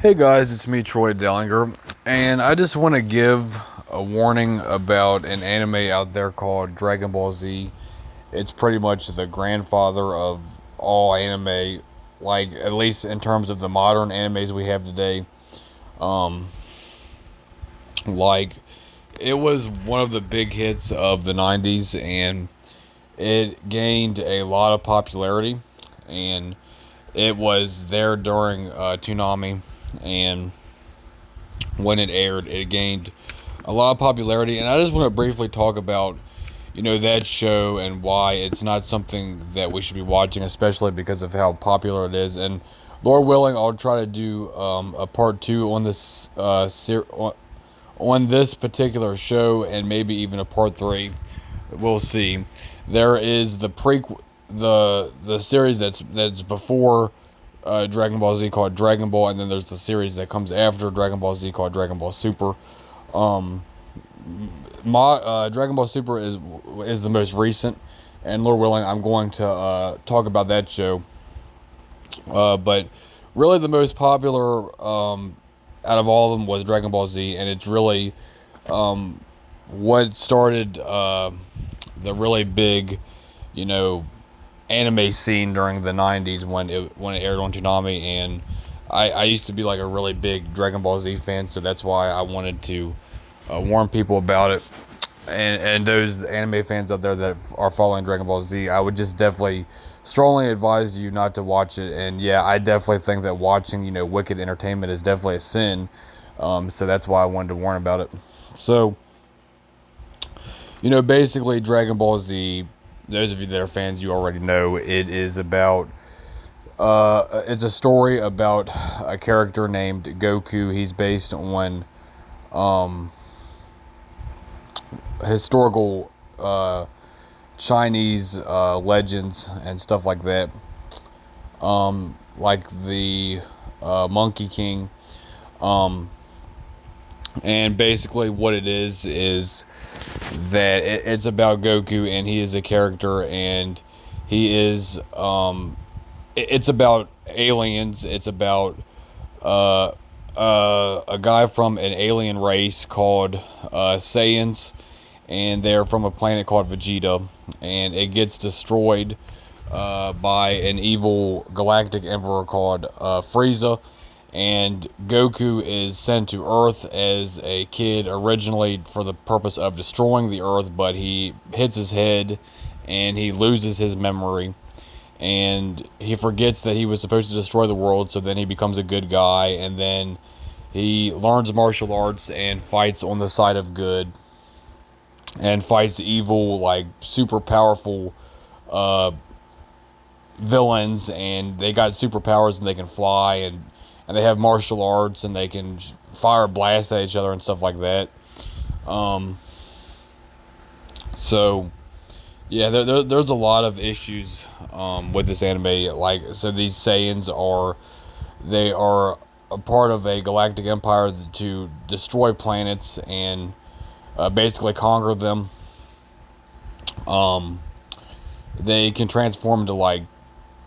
Hey guys, it's me, Troy Dellinger, and I just want to give a warning about an anime out there called Dragon Ball Z. It's pretty much the grandfather of all anime, like at least in terms of the modern animes we have today. Um, like it was one of the big hits of the 90s, and it gained a lot of popularity, and it was there during Toonami, and when it aired, it gained a lot of popularity. And I just want to briefly talk about, that show and why it's not something that we should be watching, especially because of how popular it is. And Lord willing, I'll try to do a part two on this on this particular show, and maybe even a part three. We'll see. There is the series that's before Dragon Ball Z called Dragon Ball, and then there's the series that comes after Dragon Ball Z called Dragon Ball Super. Um, Dragon Ball Super is the most recent, and Lord willing, I'm going to talk about that show. But really, the most popular out of all of them was Dragon Ball Z, and it's really what started the really big, you know, anime scene during the 90s when it aired on Toonami. And I used to be like a really big Dragon Ball Z fan, so that's why I wanted to warn people about it. And those anime fans out there that are following Dragon Ball Z, I would just definitely strongly advise you not to watch it. And yeah, I definitely think that watching, wicked entertainment is definitely a sin. So that's why I wanted to warn about it. So, basically, Dragon Ball Z, those of you that are fans, you already know it is about. It's a story about a character named Goku. He's based on um, historical Chinese legends and stuff like that. Like the Monkey King. Um, and basically, what it is that it's about Goku, and he is a character, and he is it's about aliens. It's about uh, a guy from an alien race called Saiyans, and they're from a planet called Vegeta, and it gets destroyed by an evil galactic emperor called Frieza. And Goku is sent to Earth as a kid originally for the purpose of destroying the Earth, but he hits his head and he loses his memory, and he forgets that he was supposed to destroy the world. So then he becomes a good guy, and then he learns martial arts and fights on the side of good, and fights evil, like super powerful uh, villains, and they got superpowers, and they can fly, and they have martial arts, and they can fire blasts at each other and stuff like that. Um, so yeah, there's a lot of issues with this anime. Like, so these Saiyans are a part of a galactic empire to destroy planets and basically conquer them. Um, they can transform into like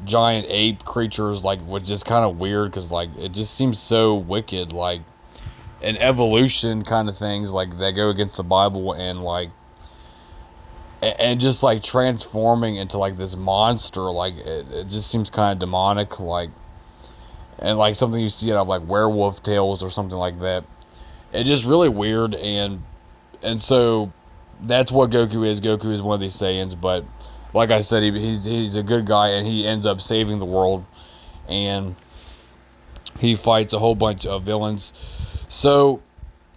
giant ape creatures, like, which is kind of weird because like it just seems so wicked, like an evolution kind of things like that go against the Bible, and like and just like transforming into like this monster, like it just seems kind of demonic, like, and like something you see out of like werewolf tales or something like that. It's just really weird, and so that's what Goku is. Goku is one of these Saiyans, but like I said, he's a good guy, and he ends up saving the world, and he fights a whole bunch of villains. So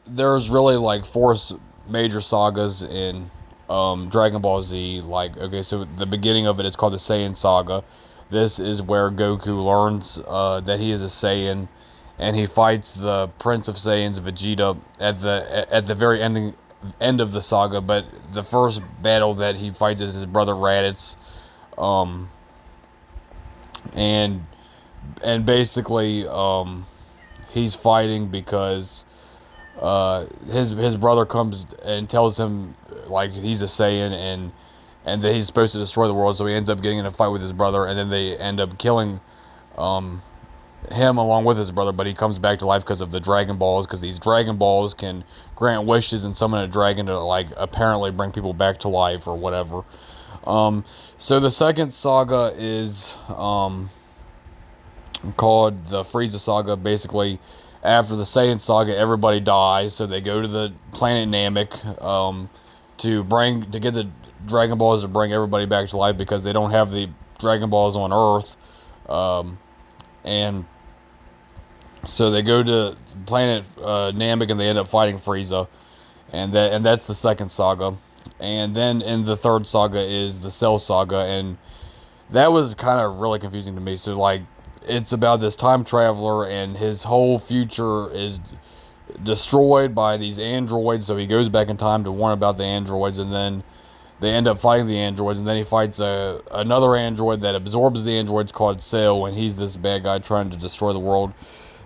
there's really like four major sagas in Dragon Ball Z. Like, okay, so the beginning of it is called the Saiyan Saga. This is where Goku learns that he is a Saiyan, and he fights the Prince of Saiyans, Vegeta, at the very end of the saga. But the first battle that he fights is his brother Raditz, um, and basically he's fighting because his brother comes and tells him like he's a Saiyan, and that he's supposed to destroy the world. So he ends up getting in a fight with his brother, and then they end up killing um, him along with his brother, but he comes back to life because of the Dragon Balls, because these Dragon Balls can grant wishes and summon a dragon to, like, apparently bring people back to life or whatever. So the second saga is called the Frieza Saga. Basically, after the Saiyan Saga, everybody dies, so they go to the planet Namek to get the Dragon Balls to bring everybody back to life, because they don't have the Dragon Balls on Earth. And so they go to planet Namek, and they end up fighting Frieza, and that's the second saga. And then in the third saga is the Cell Saga, and that was kind of really confusing to me. So, like, it's about this time traveler, and his whole future is destroyed by these androids. So he goes back in time to warn about the androids, and then they end up fighting the androids, and then he fights another android that absorbs the androids called Cell, and he's this bad guy trying to destroy the world.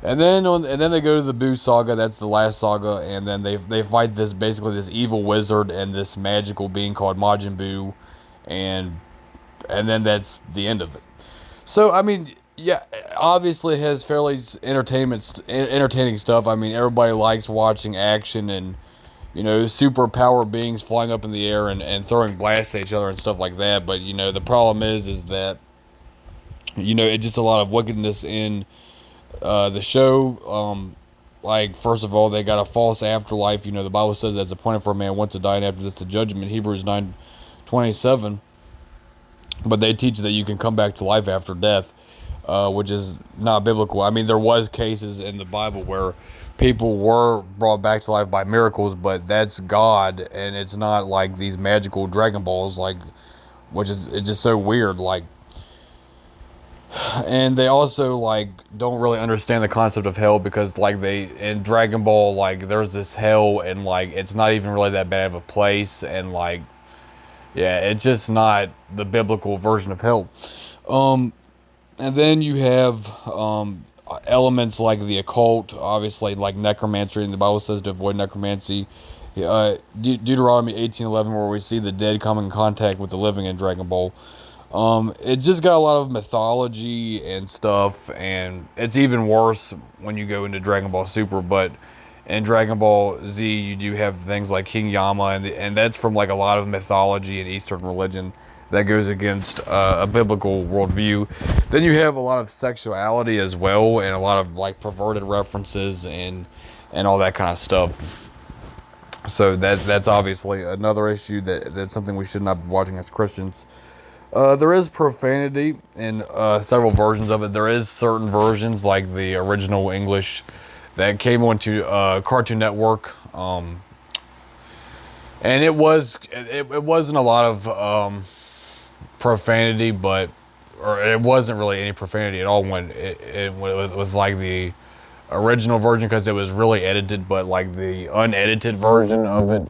And then they go to the Buu Saga. That's the last saga, and then they fight this evil wizard and this magical being called Majin Buu, and then that's the end of it. So, I mean, yeah, obviously it has fairly entertaining stuff. I mean, everybody likes watching action and, you know, super power beings flying up in the air and throwing blasts at each other and stuff like that. But, you know, the problem is that, you know, it's just a lot of wickedness in the show. Like, first of all, they got a false afterlife. You know, the Bible says that's appointed for a man once to die, and after this the judgment. Hebrews 9:27. But they teach that you can come back to life after death, which is not biblical. I mean, there was cases in the Bible where people were brought back to life by miracles, but that's God, and it's not like these magical Dragon Balls, like, which is, it's just so weird, like. And they also, like, don't really understand the concept of hell, because, like, in Dragon Ball, like, there's this hell, and, like, it's not even really that bad of a place, and, like, yeah, it's just not the biblical version of hell. And then you have elements like the occult, obviously, like necromancy, and the Bible says to avoid necromancy. Deuteronomy 18:11, where we see the dead come in contact with the living in Dragon Ball. It just got a lot of mythology and stuff, and it's even worse when you go into Dragon Ball Super. But in Dragon Ball Z, you do have things like King Yama, and that's from, like, a lot of mythology and Eastern religion that goes against a biblical worldview. Then you have a lot of sexuality as well, and a lot of, like, perverted references and all that kind of stuff. So that's obviously another issue that's something we should not be watching as Christians. There is profanity in several versions of it. There is certain versions, like the original English, that came onto Cartoon Network, and it wasn't a lot of profanity, or it wasn't really any profanity at all when it was like the original version, because it was really edited. But, like, the unedited version of it,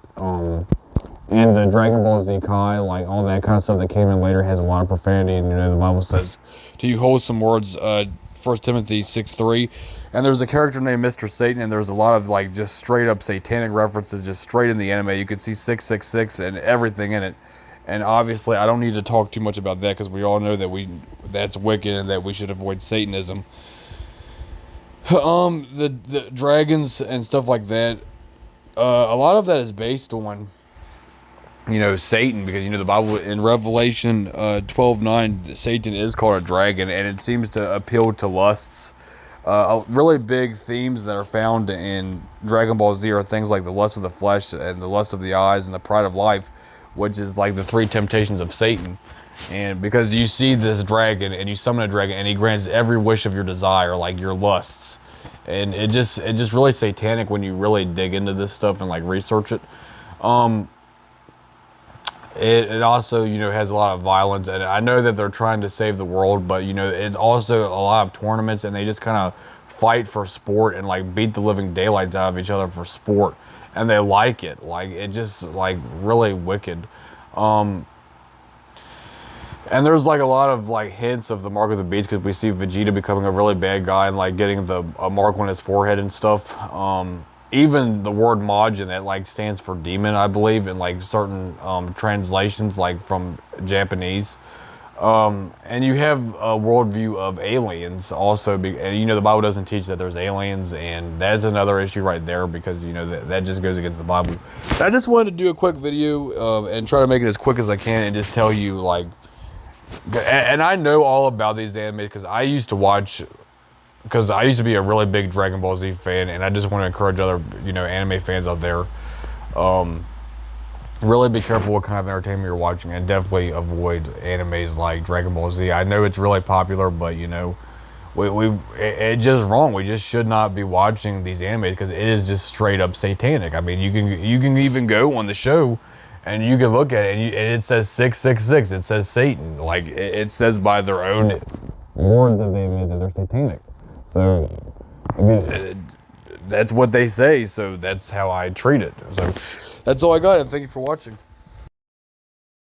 and the Dragon Ball Z Kai, like, all that kind of stuff that came in later, has a lot of profanity. And, you know, the Bible says to you wholesome words, 1 Timothy 6:3, and there's a character named Mr. Satan, and there's a lot of, like, just straight up satanic references, just straight in the anime. You could see 666 and everything in it, and obviously I don't need to talk too much about that, because we all know that that's wicked and that we should avoid Satanism. The dragons and stuff like that, a lot of that is based on, you know, Satan, because, you know, the Bible in Revelation 12:9, Satan is called a dragon, and it seems to appeal to lusts. Really big themes that are found in Dragon Ball Z are things like the lust of the flesh and the lust of the eyes and the pride of life, which is like the three temptations of Satan. And because you see this dragon and you summon a dragon, and he grants every wish of your desire, like your lusts, and it just really satanic when you really dig into this stuff and, like, research it. It also, you know, has a lot of violence, and I know that they're trying to save the world, but, you know, it's also a lot of tournaments, and they just kind of fight for sport and, like, beat the living daylights out of each other for sport, and they like it. Like, it just, like, really wicked. And there's, like, a lot of, like, hints of the mark of the beast, because we see Vegeta becoming a really bad guy and, like, getting a mark on his forehead and stuff. Even the word Majin, that, like, stands for demon, I believe, in, like, certain translations, like, from Japanese. And you have a worldview of aliens also, and you know the Bible doesn't teach that there's aliens, and that's another issue right there because you know that just goes against the Bible. I just wanted to do a quick video and try to make it as quick as I can and just tell you like, and I know all about these anime because I used to watch, because I used to be a really big Dragon Ball Z fan, and I just want to encourage other anime fans out there. Really be careful what kind of entertainment you're watching, and definitely avoid animes like Dragon Ball Z. I know it's really popular, but it's just wrong. We just should not be watching these animes because it is just straight up satanic. I mean, you can even go on the show, and you can look at it, and it says 666. It says Satan. Like it says by their own words that they admit that they're satanic. So, I mean, that's what they say. So that's how I treat it. So. That's all I got, and thank you for watching.